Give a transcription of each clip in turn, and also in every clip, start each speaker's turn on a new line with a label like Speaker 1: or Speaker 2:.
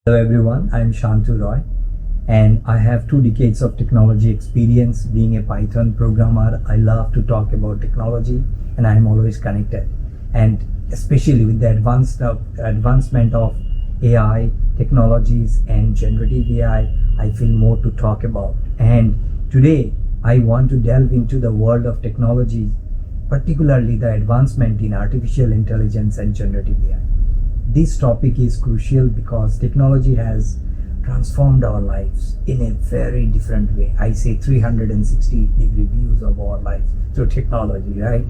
Speaker 1: Hello everyone, I'm Shantu Roy and I have 2 decades of technology experience being a Python programmer. I love to talk about technology and I'm always connected, and especially with the advancement of AI technologies and generative AI, I feel more to talk about. And today I want to delve into the world of technology, particularly the advancement in artificial intelligence and generative AI. This topic is crucial because technology has transformed our lives in a very different way. I say 360-degree views of our lives through technology, right?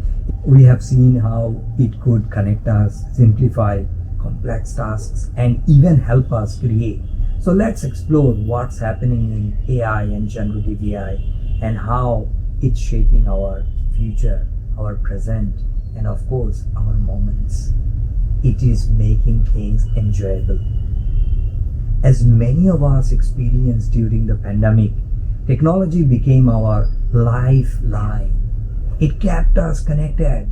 Speaker 1: We have seen how it could connect us, simplify complex tasks, and even help us create. So let's explore what's happening in AI and generative AI and how it's shaping our future, our present, and of course, our moments. It is making things enjoyable. As many of us experienced during the pandemic, technology became our lifeline. It kept us connected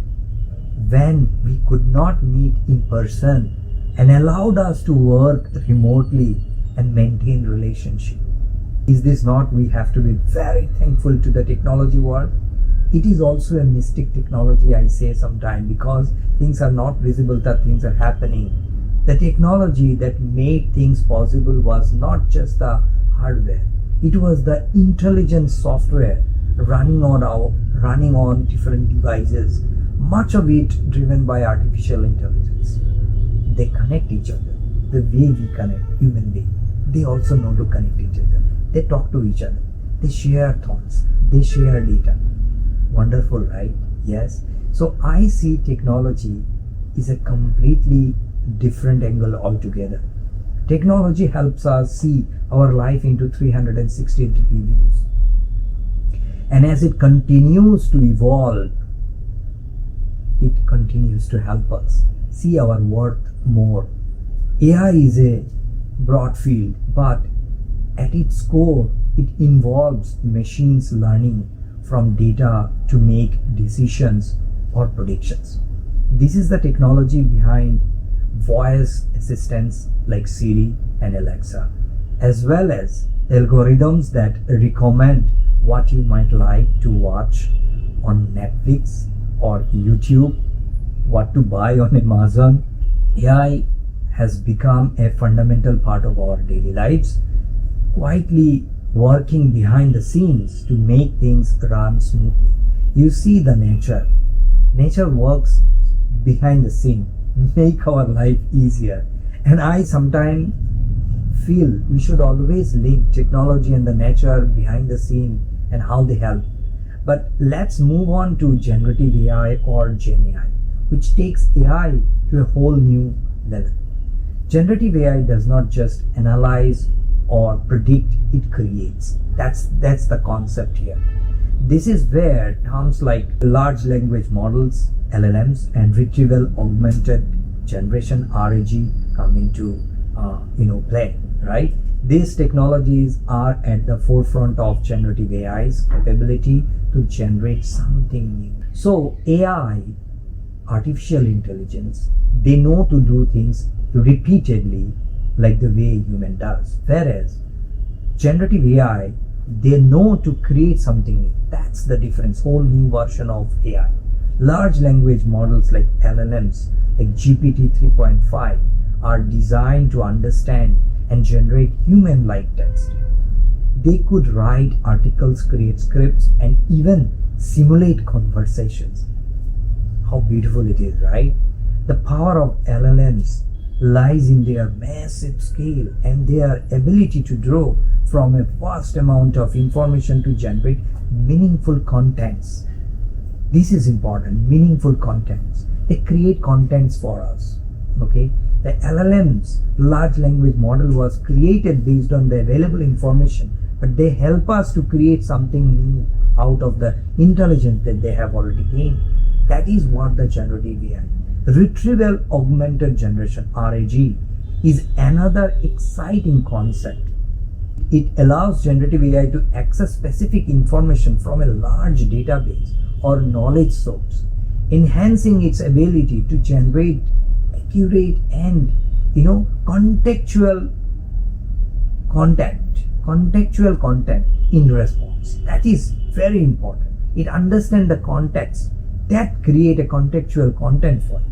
Speaker 1: when we could not meet in person and allowed us to work remotely and maintain relationship. Is this not we have to be very thankful to the technology world? It is also a mystic technology, I say sometimes, because things are not visible, that things are happening. The technology that made things possible was not just the hardware, it was the intelligent software running on different devices, much of it driven by artificial intelligence. They connect each other the way we connect human beings. They also know to connect each other. They talk to each other. They share thoughts. They share data. Wonderful, right? Yes. So I see technology is a completely different angle altogether. Technology helps us see our life into 360-degree views. And as it continues to evolve, it continues to help us see our worth more. AI is a broad field, but at its core, it involves machines learning from data to make decisions or predictions. This is the technology behind voice assistants like Siri and Alexa, as well as algorithms that recommend what you might like to watch on Netflix or YouTube, what to buy on Amazon. AI has become a fundamental part of our daily lives, quietly working behind the scenes to make things run smoothly. You see the nature works behind the scene, make our life easier. And I sometimes feel we should always link technology and the nature behind the scene and how they help. But let's move on to generative AI or Gen AI, which takes AI to a whole new level. Generative AI does not just analyze or predict, it creates. That's the concept here. This is where terms like large language models, LLMs, and retrieval augmented generation RAG come into play, right? These technologies are at the forefront of generative AI's capability to generate something new. So AI, artificial intelligence, they know to do things repeatedly like the way human does. Whereas generative AI, they know to create something new. That's the difference, whole new version of AI. Large language models like LLMs, like GPT 3.5, are designed to understand and generate human-like text. They could write articles, create scripts, and even simulate conversations. How beautiful it is, right? The power of LLMs lies in their massive scale and their ability to draw from a vast amount of information to generate meaningful contents. This is important, meaningful contents. They create contents for us, okay? The LLMs, large language model, was created based on the available information, but they help us to create something new out of the intelligence that they have already gained. That is what the generative AI. Retrieval augmented generation RAG is another exciting concept. It allows generative AI to access specific information from a large database or knowledge source, enhancing its ability to generate accurate and contextual contextual content in response. That is very important. It understands the context that create a contextual content for you.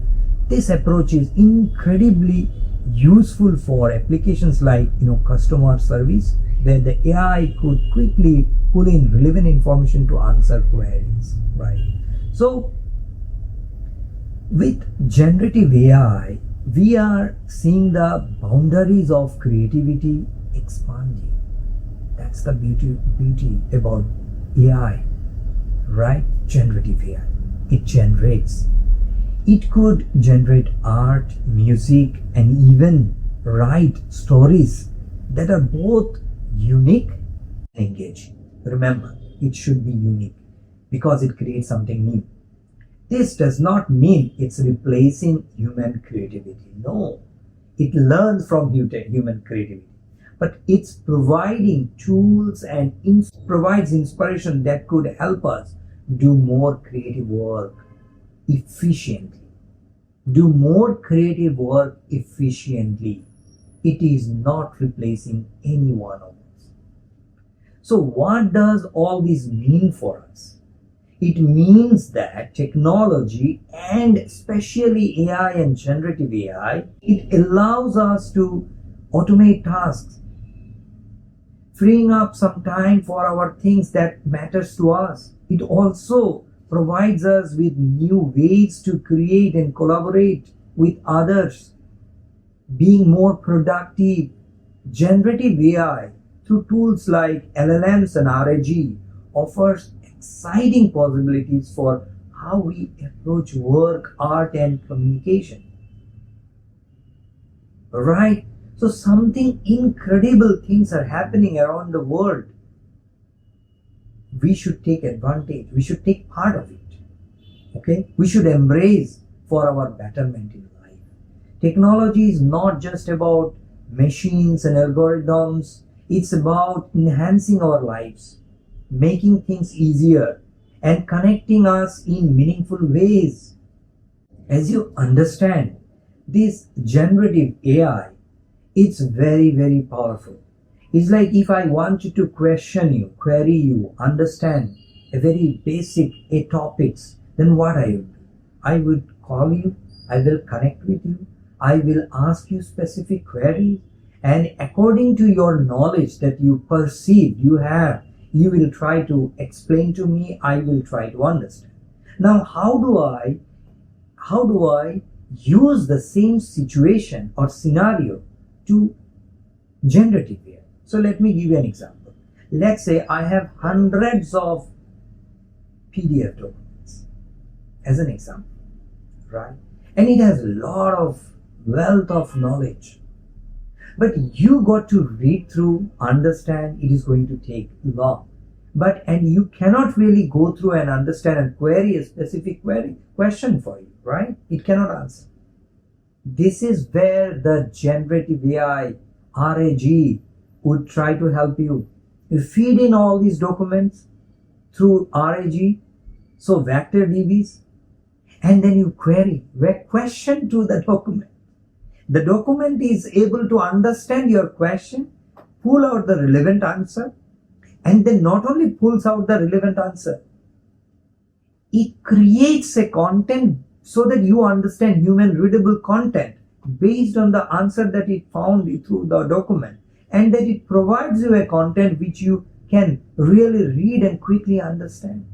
Speaker 1: This approach is incredibly useful for applications like customer service, where the AI could quickly pull in relevant information to answer queries, right? So with generative AI, we are seeing the boundaries of creativity expanding. That's the beauty about AI, right? Generative AI. It could generate art, music, and even write stories that are both unique and engaging. Remember, it should be unique because it creates something new. This does not mean it's replacing human creativity. No, it learns from human creativity. But it's providing tools and provides inspiration that could help us do more creative work efficiently. It is not replacing any one of us. So what does all this mean for us? It means that technology, and especially AI and generative AI, it allows us to automate tasks, freeing up some time for our things that matters to us. It also provides us with new ways to create and collaborate with others, being more productive. Generative AI, through tools like LLMs and RAG, offers exciting possibilities for how we approach work, art, and communication. Right? So something incredible things are happening around the world. We should take advantage. We should take part of it. Okay? We should embrace for our betterment in life. Technology is not just about machines and algorithms. It's about enhancing our lives, making things easier, and connecting us in meaningful ways. As you understand, this generative AI, it's very, very powerful. It's like if I wanted to question you, query you, understand a very basic topics, then what I would do? I would call you, I will connect with you, I will ask you specific queries, and according to your knowledge that you perceive you have, you will try to explain to me, I will try to understand. Now how do I use the same situation or scenario to generative AI? So let me give you an example. Let's say I have hundreds of PDF documents as an example, right? And it has a lot of wealth of knowledge. But you got to read through, understand, it is going to take long. And you cannot really go through and understand and query a specific question for you, right? It cannot answer. This is where the generative AI, RAG, would try to help you. You feed in all these documents through RAG, so vector DBs, and then you query, question to the document. The document is able to understand your question, pull out the relevant answer, and then not only pulls out the relevant answer, it creates a content so that you understand human readable content based on the answer that it found through the document, and that it provides you a content which you can really read and quickly understand.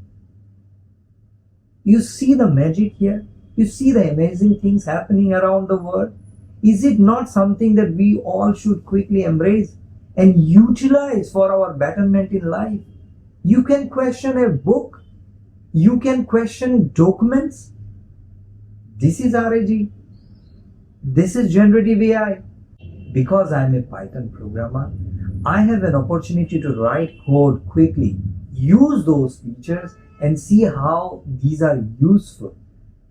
Speaker 1: You see the magic here? You see the amazing things happening around the world? Is it not something that we all should quickly embrace and utilize for our betterment in life? You can question a book. You can question documents. This is RAG. This is generative AI. Because I'm a Python programmer, I have an opportunity to write code quickly, use those features, and see how these are useful,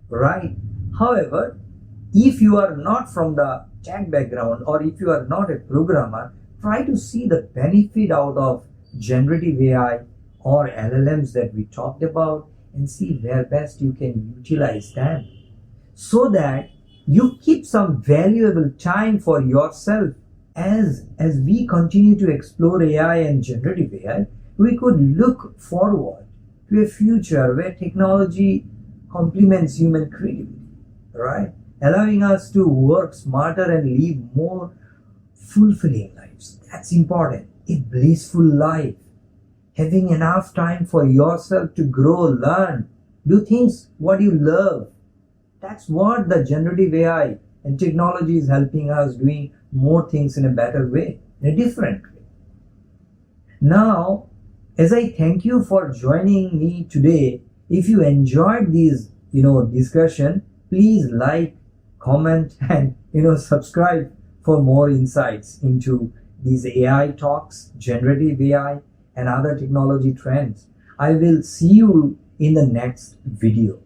Speaker 1: right? However, if you are not from the tech background, or if you are not a programmer, try to see the benefit out of generative AI or LLMs that we talked about, and see where best you can utilize them, so that you keep some valuable time for yourself as we continue to explore AI and generative AI, we could look forward to a future where technology complements human creativity, right? Allowing us to work smarter and live more fulfilling lives. That's important. A blissful life. Having enough time for yourself to grow, learn, do things what you love. That's what the generative AI and technology is helping us doing more things in a better way, in a different way. Now, as I thank you for joining me today, if you enjoyed this, discussion, please like, comment, and subscribe for more insights into these AI talks, generative AI, and other technology trends. I will see you in the next video.